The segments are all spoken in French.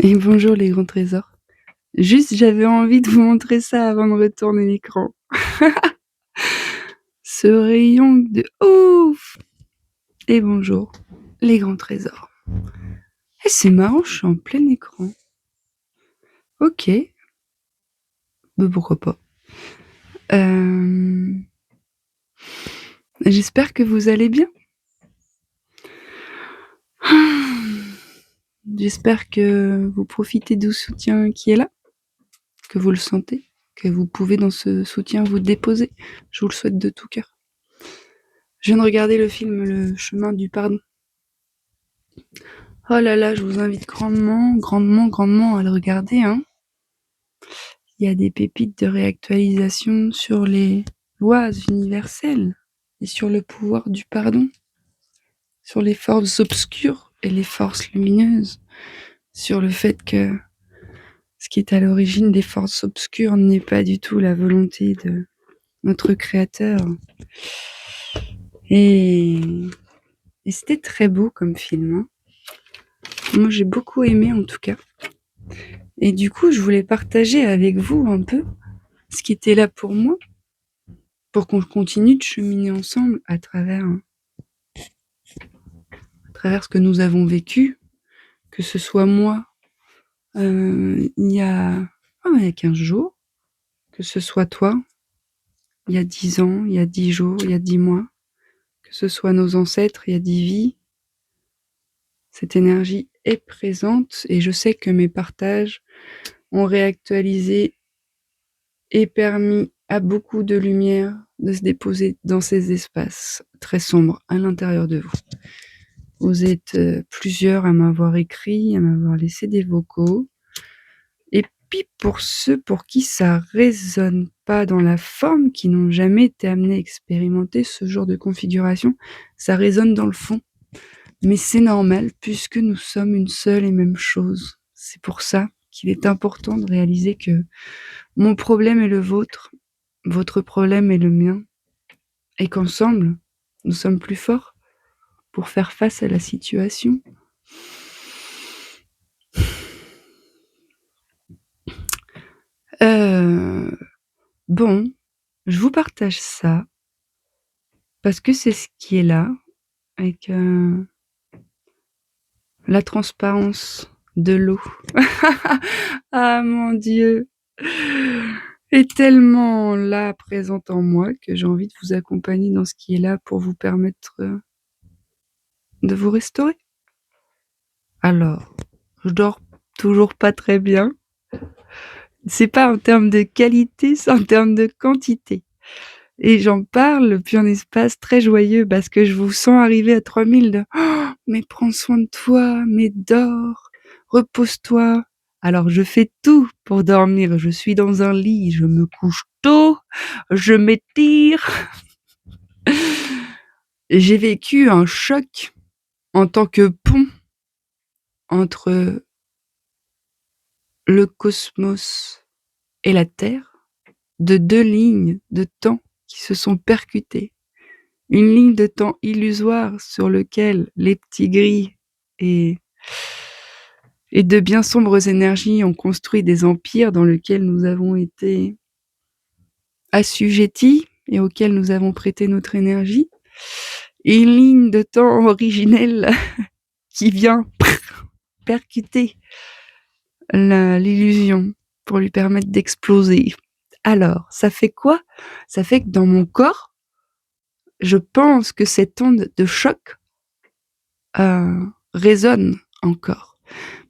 Et bonjour les grands trésors. Juste, j'avais envie de vous montrer ça avant de retourner l'écran. Ce rayon de ouf! Et bonjour les grands trésors. Eh, c'est marrant, je suis en plein écran. Ok, bah pourquoi pas. J'espère que vous allez bien. J'espère que vous profitez du soutien qui est là, que vous le sentez, que vous pouvez dans ce soutien vous déposer. Je vous le souhaite de tout cœur. Je viens de regarder le film Le chemin du pardon. Oh là là, je vous invite grandement, grandement, grandement à le regarder, hein. Il y a des pépites de réactualisation sur les lois universelles et sur le pouvoir du pardon, sur les forces obscures et les forces lumineuses, sur le fait que ce qui est à l'origine des forces obscures n'est pas du tout la volonté de notre Créateur. Et c'était très beau comme film, hein. Moi, j'ai beaucoup aimé en tout cas. Et du coup, je voulais partager avec vous un peu ce qui était là pour moi, pour qu'on continue de cheminer ensemble à travers ce que nous avons vécu, que ce soit moi il y a 15 jours, que ce soit toi il y a 10 ans, il y a 10 jours, il y a 10 mois, que ce soit nos ancêtres il y a 10 vies. Cette énergie est présente et je sais que mes partages ont réactualisé et permis à beaucoup de lumière de se déposer dans ces espaces très sombres à l'intérieur de vous. Vous êtes plusieurs à m'avoir écrit, à m'avoir laissé des vocaux. Et puis pour ceux pour qui ça résonne pas dans la forme, qui n'ont jamais été amenés à expérimenter ce genre de configuration, ça résonne dans le fond. Mais c'est normal puisque nous sommes une seule et même chose. C'est pour ça qu'il est important de réaliser que mon problème est le vôtre, votre problème est le mien, et qu'ensemble, nous sommes plus forts pour faire face à la situation. Bon, je vous partage ça parce que c'est ce qui est là, avec la transparence de l'eau. Ah mon Dieu, est tellement là, présente en moi, que j'ai envie de vous accompagner dans ce qui est là pour vous permettre de vous restaurer. Alors, je dors toujours pas très bien. C'est pas en termes de qualité, c'est en termes de quantité. Et j'en parle depuis un espace très joyeux parce que je vous sens arriver à 3000 de oh, mais prends soin de toi, mais dors, repose-toi. Alors je fais tout pour dormir. Je suis dans un lit, je me couche tôt, je m'étire. J'ai vécu un choc en tant que pont entre le cosmos et la Terre, de deux lignes de temps qui se sont percutées. Une ligne de temps illusoire sur lequel les petits gris et de bien sombres énergies ont construit des empires dans lesquels nous avons été assujettis et auxquels nous avons prêté notre énergie. Et une ligne de temps originelle qui vient percuter l'illusion pour lui permettre d'exploser. Alors, ça fait quoi? Ça fait que dans mon corps, je pense que cette onde de choc résonne encore,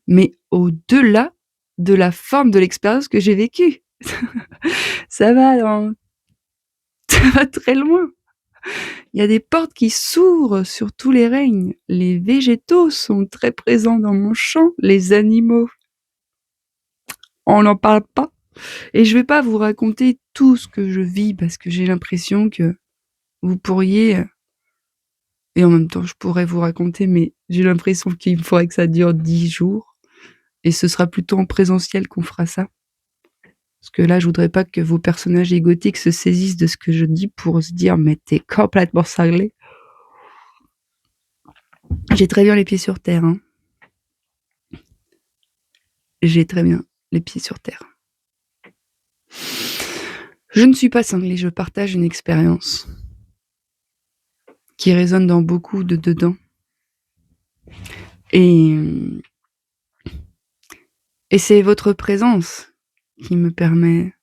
mais au-delà de la forme de l'expérience que j'ai vécue. Ça va très loin. Il y a des portes qui s'ouvrent sur tous les règnes. Les végétaux sont très présents dans mon champ, les animaux, on n'en parle pas. Et je vais pas vous raconter tout ce que je vis parce que j'ai l'impression que vous pourriez, et en même temps je pourrais vous raconter, mais j'ai l'impression qu'il me faudrait que ça dure 10 jours. Et ce sera plutôt en présentiel qu'on fera ça. Parce que là, je voudrais pas que vos personnages égotiques se saisissent de ce que je dis pour se dire « mais t'es complètement cinglé ». J'ai très bien les pieds sur terre, hein. j'ai très bien les pieds sur terre. Je ne suis pas cinglée, je partage une expérience qui résonne dans beaucoup de dedans. Et c'est votre présence qui me permet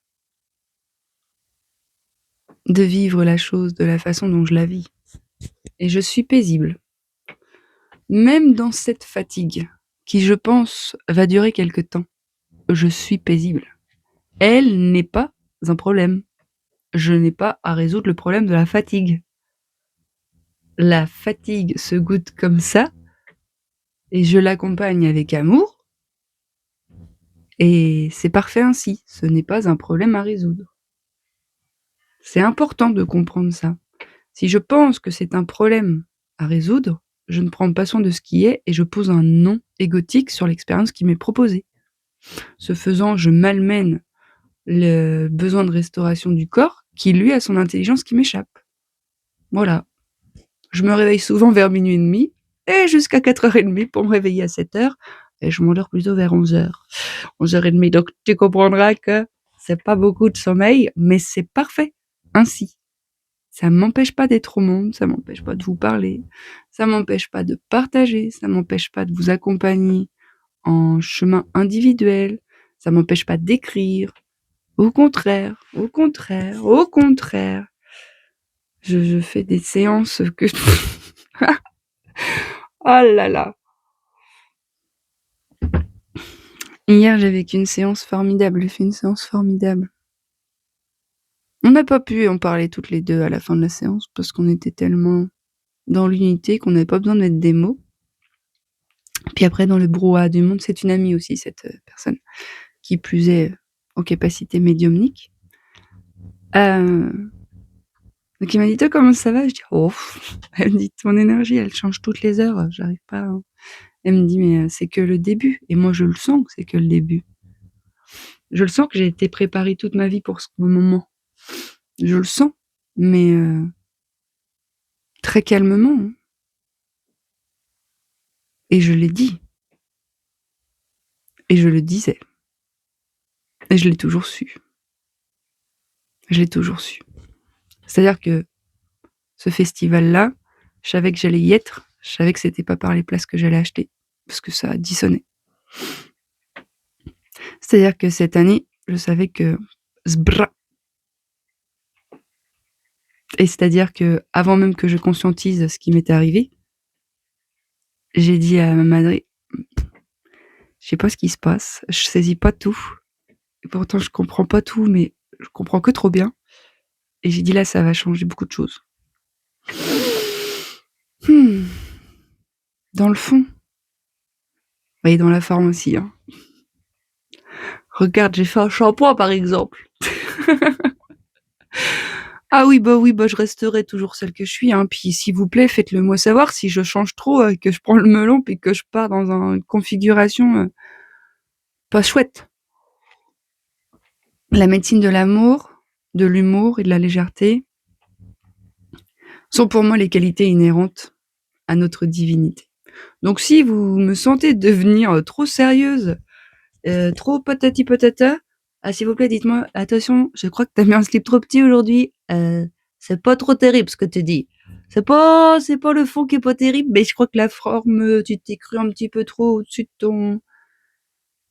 de vivre la chose de la façon dont je la vis. Et je suis paisible. Même dans cette fatigue, qui je pense va durer quelque temps, je suis paisible. Elle n'est pas un problème. Je n'ai pas à résoudre le problème de la fatigue. La fatigue se goûte comme ça, et je l'accompagne avec amour, et c'est parfait ainsi. Ce n'est pas un problème à résoudre. C'est important de comprendre ça. Si je pense que c'est un problème à résoudre, je ne prends pas soin de ce qui est et je pose un nom égotique sur l'expérience qui m'est proposée. Ce faisant, je malmène le besoin de restauration du corps qui, lui, a son intelligence qui m'échappe. Voilà. Je me réveille souvent vers minuit et demi et jusqu'à 4h30 pour me réveiller à 7h et je m'endors plutôt vers 11h. 11h30, donc tu comprendras que c'est pas beaucoup de sommeil, mais c'est parfait ainsi. Ça m'empêche pas d'être au monde, ça m'empêche pas de vous parler, ça m'empêche pas de partager, ça m'empêche pas de vous accompagner en chemin individuel, ça m'empêche pas d'écrire. Au contraire, au contraire, au contraire. Je fais des séances que je... Oh là là. Hier, j'ai vécu une séance formidable, j'ai fait une séance formidable. On n'a pas pu en parler toutes les deux à la fin de la séance parce qu'on était tellement dans l'unité qu'on n'avait pas besoin de mettre des mots. Puis après, dans le brouhaha du monde, c'est une amie aussi, cette personne, qui plus est aux capacités médiumniques. Donc il m'a dit, toi, comment ça va? Je dis, oh, elle me dit, ton énergie, elle change toutes les heures, j'arrive pas. Hein. Elle me dit, mais c'est que le début. Et moi, je le sens que c'est que le début. Je le sens que j'ai été préparée toute ma vie pour ce moment. Je le sens, mais très calmement. Hein. Et je l'ai dit. Et je le disais. Et je l'ai toujours su. Je l'ai toujours su. C'est-à-dire que ce festival-là, je savais que j'allais y être. Je savais que c'était pas par les places que j'allais acheter. Parce que ça a dissonné. C'est-à-dire que cette année, je savais que... Zbra. Et c'est-à-dire que avant même que je conscientise ce qui m'était arrivé, j'ai dit à ma madre, je sais pas ce qui se passe, je saisis pas tout. Et pourtant, je comprends pas tout, mais je comprends que trop bien. Et j'ai dit là, ça va changer beaucoup de choses. Dans le fond, et dans la forme aussi. Hein. Regarde, j'ai fait un shampoing par exemple. Ah oui, bah, je resterai toujours celle que je suis. Hein. Puis s'il vous plaît, faites-le moi savoir si je change trop, que je prends le melon, puis que je pars dans une configuration pas chouette. La médecine de l'amour, de l'humour et de la légèreté sont pour moi les qualités inhérentes à notre divinité. Donc si vous me sentez devenir trop sérieuse, trop patati patata, s'il vous plaît, dites-moi, attention, je crois que t'as mis un slip trop petit aujourd'hui, c'est pas trop terrible ce que tu dis. C'est pas le fond qui est pas terrible, mais je crois que la forme, tu t'es cru un petit peu trop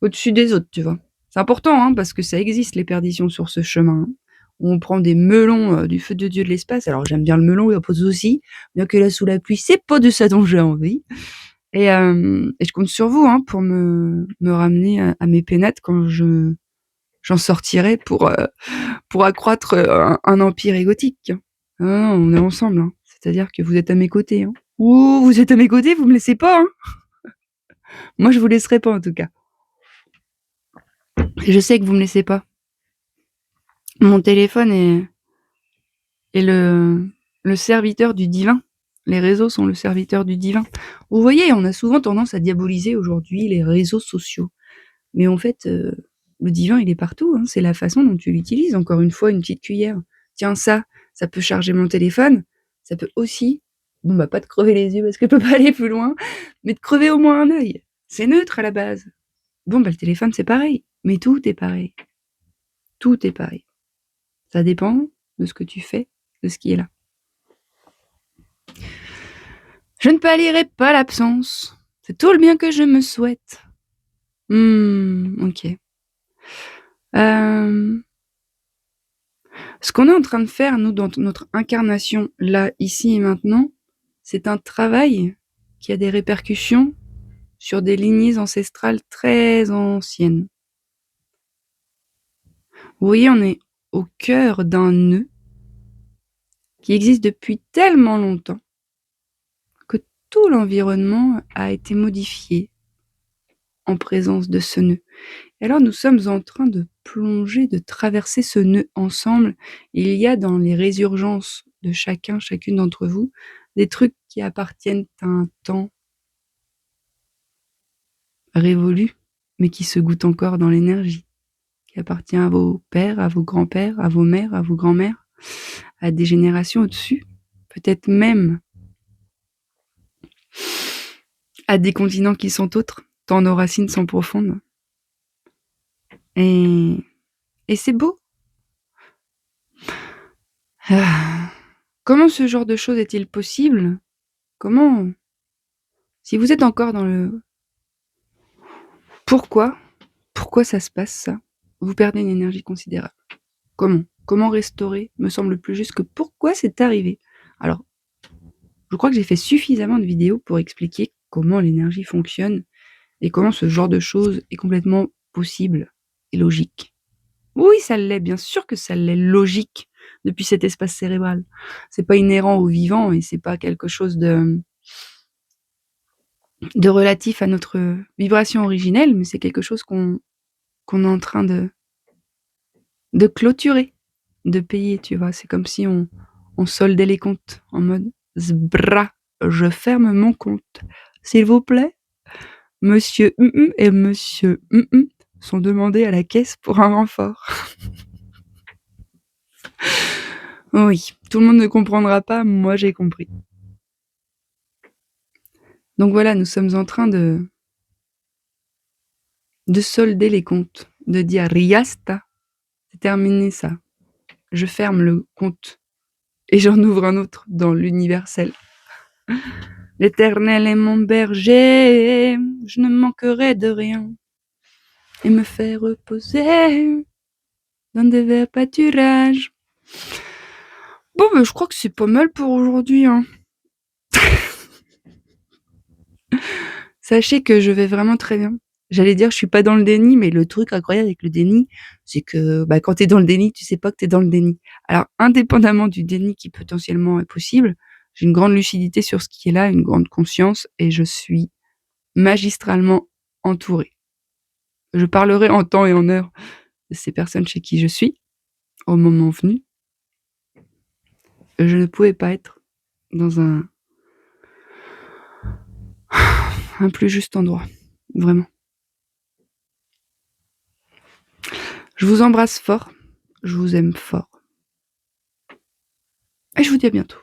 au-dessus des autres, tu vois. C'est important, hein, parce que ça existe, les perditions sur ce chemin. Hein. On prend des melons du feu de Dieu de l'espace. Alors j'aime bien le melon, il n'y a pas de souci. Bien que là, sous la pluie, c'est pas de ça dont j'ai envie. Et je compte sur vous hein, pour me ramener à mes pénates quand j'en sortirai pour accroître un empire égotique. Ah, on est ensemble. Hein. C'est-à-dire que vous êtes à mes côtés. Hein. Ouh, vous êtes à mes côtés, vous me laissez pas. Hein. Moi, je vous laisserai pas en tout cas. Et je sais que vous me laissez pas. Mon téléphone est le serviteur du divin. Les réseaux sont le serviteur du divin. Vous voyez, on a souvent tendance à diaboliser aujourd'hui les réseaux sociaux. Mais en fait, le divin, il est partout. Hein. C'est la façon dont tu l'utilises. Encore une fois, une petite cuillère. Tiens, ça peut charger mon téléphone. Ça peut aussi, pas te crever les yeux parce que je peux pas aller plus loin, mais te crever au moins un œil. C'est neutre à la base. Bon, le téléphone, c'est pareil. Mais tout est pareil. Tout est pareil. Ça dépend de ce que tu fais, de ce qui est là. Je ne pallierai pas l'absence. C'est tout le bien que je me souhaite. Ok. Ce qu'on est en train de faire, nous, dans notre incarnation, là, ici et maintenant, c'est un travail qui a des répercussions sur des lignées ancestrales très anciennes. Vous voyez, on est au cœur d'un nœud qui existe depuis tellement longtemps que tout l'environnement a été modifié en présence de ce nœud. Et alors nous sommes en train de plonger, de traverser ce nœud ensemble. Il y a dans les résurgences de chacune d'entre vous, des trucs qui appartiennent à un temps révolu, mais qui se goûtent encore dans l'énergie, qui appartient à vos pères, à vos grands-pères, à vos mères, à vos grands-mères, à des générations au-dessus, peut-être même à des continents qui sont autres, tant nos racines sont profondes. Et c'est beau. Comment ce genre de choses est-il possible? Comment, si vous êtes encore dans le pourquoi ça se passe ça, vous perdez une énergie considérable. Comment restaurer me semble plus juste que pourquoi c'est arrivé. Alors, je crois que j'ai fait suffisamment de vidéos pour expliquer comment l'énergie fonctionne et comment ce genre de choses est complètement possible et logique. Oui, ça l'est, bien sûr que ça l'est, logique, depuis cet espace cérébral. C'est pas inhérent au vivant et c'est pas quelque chose de relatif à notre vibration originelle, mais c'est quelque chose qu'on est en train de clôturer, de payer, tu vois. C'est comme si on soldait les comptes en mode zbra, je ferme mon compte. S'il vous plaît, monsieur et monsieur sont demandés à la caisse pour un renfort. Oui, tout le monde ne comprendra pas, moi j'ai compris. Donc voilà, nous sommes en train de solder les comptes, de dire riasta, c'est terminé ça. Je ferme le compte et j'en ouvre un autre dans l'universel. L'Éternel est mon berger, je ne manquerai de rien. Et me fait reposer dans des verts pâturages. Bon, je crois que c'est pas mal pour aujourd'hui, hein. Sachez que je vais vraiment très bien. J'allais dire, je suis pas dans le déni, mais le truc incroyable avec le déni, c'est que quand t'es dans le déni, tu sais pas que t'es dans le déni. Alors, indépendamment du déni qui potentiellement est possible, j'ai une grande lucidité sur ce qui est là, une grande conscience, et je suis magistralement entourée. Je parlerai en temps et en heure de ces personnes chez qui je suis, au moment venu. Je ne pouvais pas être dans un plus juste endroit, vraiment. Je vous embrasse fort, je vous aime fort. Et je vous dis à bientôt.